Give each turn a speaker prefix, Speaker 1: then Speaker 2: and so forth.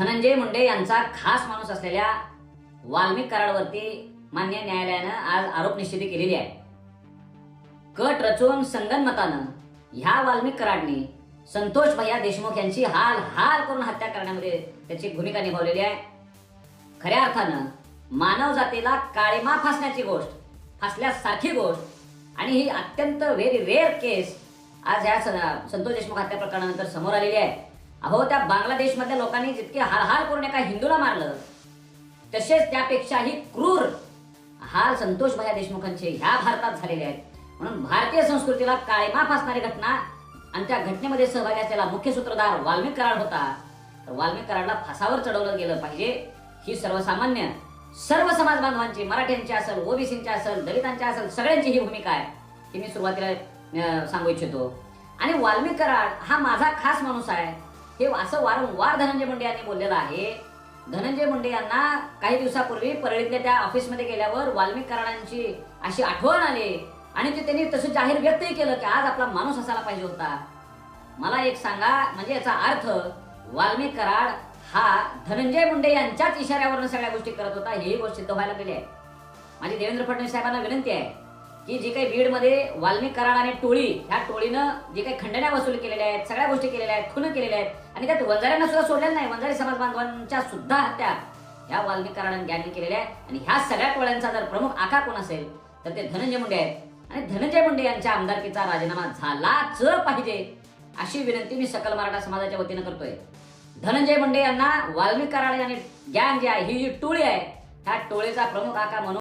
Speaker 1: धनंजय मुंडे यांचा खास माणूस असलेल्या वाल्मिक कराडवरती मान्य न्यायालयानं आज आरोप निश्चिती केलेली आहे। कट रचून संगनमतानं ह्या वाल्मिक कराडनी संतोष भैया देशमुख यांची हाल हाल करून हत्या करण्यामध्ये त्याची भूमिका निभावलेली आहे। खऱ्या अर्थानं मानव जातीला काळीमा फासण्याची गोष्ट, फासल्यासारखी गोष्ट आणि ही अत्यंत व्हेरी रेअर केस आज ह्या संतोष देशमुख हत्या प्रकरणानंतर समोर आलेली आहे। अहो, त्या बांगलादेशमधल्या लोकांनी जितके हाल करून एका हिंदूला मारलं, तसेच त्यापेक्षाही क्रूर हाल संतोष भैया देशमुखांचे ह्या भारतात झालेले आहेत। म्हणून भारतीय संस्कृतीला काळीमा फासणारी घटना आणि त्या घटनेमध्ये सहभागी असलेला मुख्य सूत्रधार वाल्मिक कराड होता, तर वाल्मिक कराडला फासावर चढवलं गेलं पाहिजे ही सर्वसामान्य सर्व समाज बांधवांची, मराठ्यांची असेल, ओबीसींची असेल, दलितांची असेल, सगळ्यांची ही भूमिका आहे ही मी सुरुवातीला सांगू इच्छितो। आणि वाल्मिक कराड हा माझा खास माणूस आहे हे असं वारंवार धनंजय मुंडे यांनी बोललेलं आहे। धनंजय मुंडे यांना काही दिवसापूर्वी परळीतल्या त्या ऑफिसमध्ये गेल्यावर वाल्मिक कराडांची अशी आठवण आली आणि ते त्यांनी तसं जाहीर व्यक्तही केलं की आज आपला माणूस असायला पाहिजे होता। मला एक सांगा, म्हणजे याचा अर्थ वाल्मिक कराड हा धनंजय मुंडे यांच्याच इशाऱ्यावरून सगळ्या गोष्टी करत होता, ही गोष्ट सिद्ध व्हायला गेली आहे। माझी देवेंद्र फडणवीस साहेबांना विनंती आहे की जी काही बीडमध्ये वाल्मिक कराड आणि टोळी, ह्या टोळीनं जे काही खंडण्या वसूल केलेल्या आहेत, सगळ्या गोष्टी केलेल्या आहेत, खून केलेल्या आहेत आणि त्यात वंजाऱ्यांना सुद्धा सोडलेलं नाही, वंजारी समाज बांधवांच्या सुद्धा हत्या ह्या वाल्मिक कराडांनी गँगने केलेल्या आहेत। आणि ह्या सगळ्या टोळ्यांचा जर प्रमुख आकार कोण असेल तर ते धनंजय मुंडे आहेत। आणि धनंजय मुंडे यांच्या आमदारकीचा राजीनामा झालाच पाहिजे अशी विनंती मी सकल मराठा समाजाच्या वतीनं करतोय। धनंजय मुंडे यांना वाल्मिक कराड आणि गँग जी आहे, ही जी टोळी आहे, ह्या टोळीचा प्रमुख आकार म्हणून